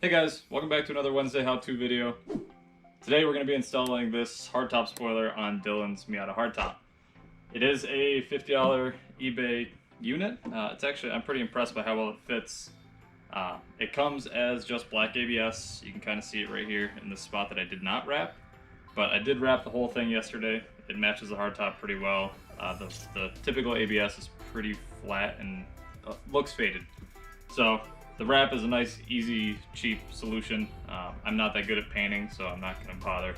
Hey guys, welcome back to another Wednesday how-to video. Today we're going to be installing this hardtop spoiler on Dylan's Miata Hardtop. It is a $50 eBay unit. I'm pretty impressed by how well it fits. It comes as just black ABS. You can kind of see it right here in the spot that I did not wrap. But I did wrap the whole thing yesterday. It matches the hardtop pretty well. The typical ABS is pretty flat and looks faded. So the wrap is a nice, easy, cheap solution. I'm not that good at painting, so I'm not going to bother.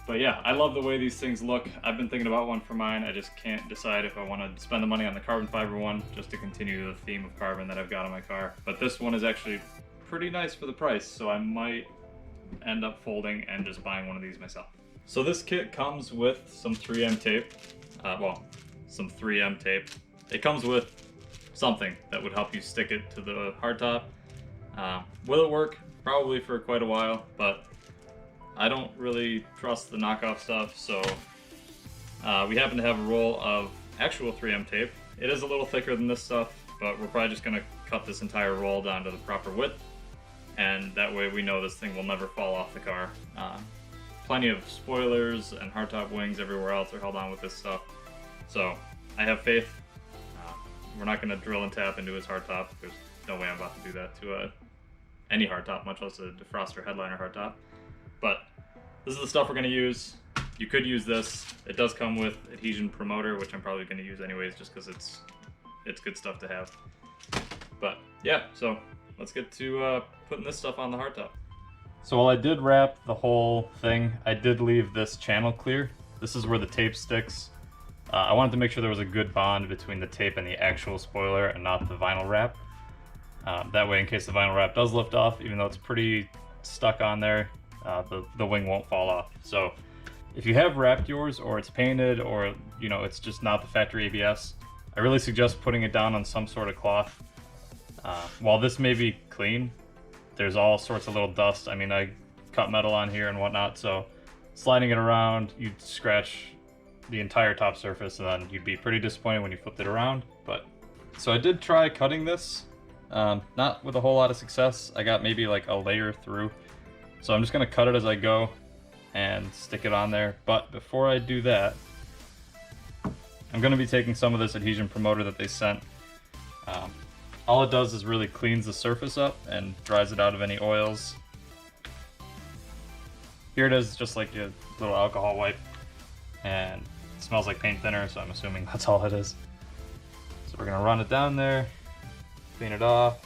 But yeah, I love the way these things look. I've been thinking about one for mine. I just can't decide if I want to spend the money on the carbon fiber one, just to continue the theme of carbon that I've got on my car. But this one is actually pretty nice for the price, so I might end up folding and just buying one of these myself. So this kit comes with some 3M tape. Some 3M tape. It comes with something that would help you stick it to the hardtop. Will it work? Probably for quite a while, but I don't really trust the knockoff stuff, so we happen to have a roll of actual 3M tape. It is a little thicker than this stuff, but we're probably just going to cut this entire roll down to the proper width, and that way we know this thing will never fall off the car. Plenty of spoilers and hardtop wings everywhere else are held on with this stuff, so I have faith. We're not going to drill and tap into his hardtop. There's no way I'm about to do that to any hardtop, much less a defroster headliner hardtop. But this is the stuff we're going to use. You could use this. It does come with adhesion promoter, which I'm probably going to use anyways, just because it's good stuff to have. But yeah, so let's get to putting this stuff on the hardtop. So while I did wrap the whole thing, I did leave this channel clear. This is where the tape sticks. I wanted to make sure there was a good bond between the tape and the actual spoiler and not the vinyl wrap. That way, in case the vinyl wrap does lift off, even though it's pretty stuck on there, the wing won't fall off. So if you have wrapped yours, or it's painted, or it's just not the factory ABS, I really suggest putting it down on some sort of cloth. While this may be clean, there's all sorts of little dust. I mean, I cut metal on here and whatnot, so sliding it around, you'd scratch the entire top surface, and then you'd be pretty disappointed when you flipped it around. But so I did try cutting this, not with a whole lot of success. I got maybe like a layer through, so I'm just gonna cut it as I go and stick it on there. But before I do that, I'm gonna be taking some of this adhesion promoter that they sent. All it does is really cleans the surface up and dries it out of any oils. Here it is, just like a little alcohol wipe, and it smells like paint thinner, so I'm assuming that's all it is. So we're gonna run it down there, clean it off.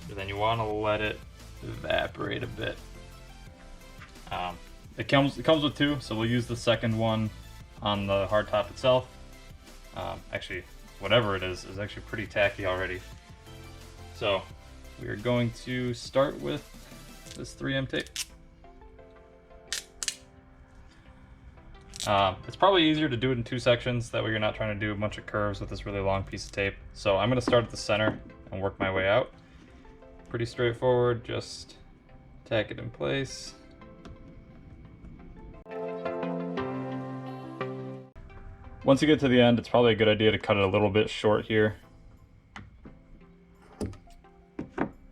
And then you wanna let it evaporate a bit. It comes with two, so we'll use the second one on the hardtop itself. Actually, whatever it is actually pretty tacky already. So we are going to start with this 3M tape. It's probably easier to do it in two sections, that way you're not trying to do a bunch of curves with this really long piece of tape. So I'm going to start at the center and work my way out. Pretty straightforward, just tack it in place. Once you get to the end, it's probably a good idea to cut it a little bit short here.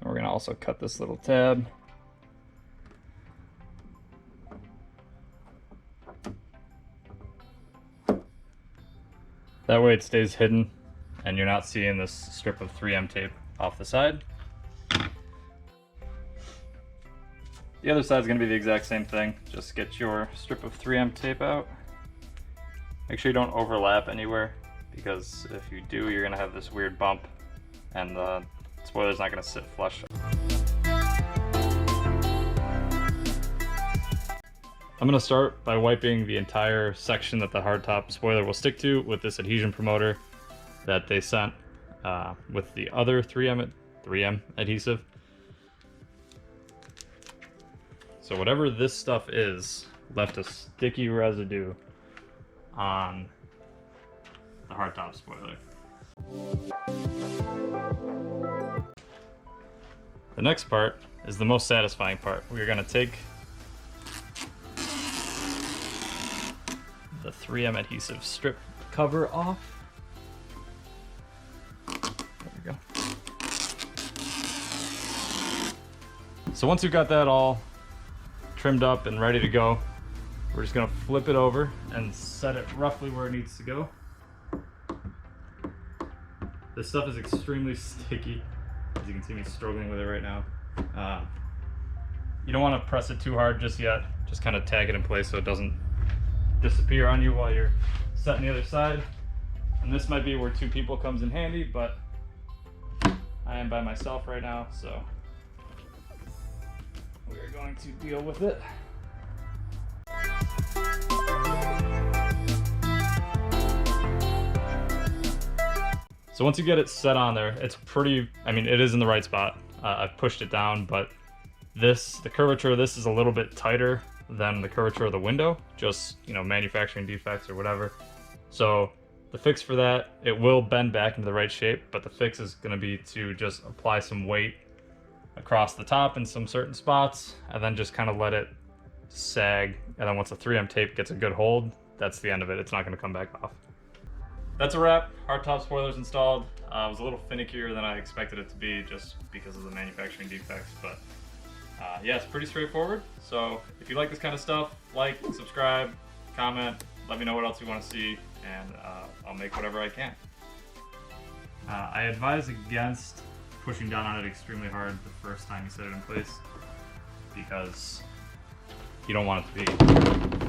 We're going to also cut this little tab. That way it stays hidden and you're not seeing this strip of 3M tape off the side. The other side is going to be the exact same thing. Just get your strip of 3M tape out. Make sure you don't overlap anywhere, because if you do, you're going to have this weird bump and the spoiler's not going to sit flush. I'm going to start by wiping the entire section that the hardtop spoiler will stick to with this adhesion promoter that they sent with the other 3M adhesive. So whatever this stuff is left a sticky residue on the hardtop spoiler. The next part is the most satisfying part. We're going to take the 3M adhesive strip cover off. There we go. So once you've got that all trimmed up and ready to go, we're just gonna flip it over and set it roughly where it needs to go. This stuff is extremely sticky. As you can see me struggling with it right now. You don't want to press it too hard just yet. Just kind of tag it in place so it doesn't disappear on you while you're setting the other side. And this might be where two people comes in handy, but I am by myself right now, so we are going to deal with it. So once you get it set on there, it's pretty, I mean, it is in the right spot. I've pushed it down, but the curvature of this is a little bit tighter than the curvature of the window, just, you know, manufacturing defects or whatever. So the fix for that, it will bend back into the right shape, but the fix is gonna be to just apply some weight across the top in some certain spots, and then just kind of let it sag. And then once the 3M tape gets a good hold, that's the end of it. It's not gonna come back off. That's a wrap. Hardtop spoiler's installed. It was a little finickier than I expected it to be just because of the manufacturing defects, but yeah, it's pretty straightforward. So if you like this kind of stuff, like, subscribe, comment, let me know what else you want to see, and I'll make whatever I can. I advise against pushing down on it extremely hard the first time you set it in place, because you don't want it to be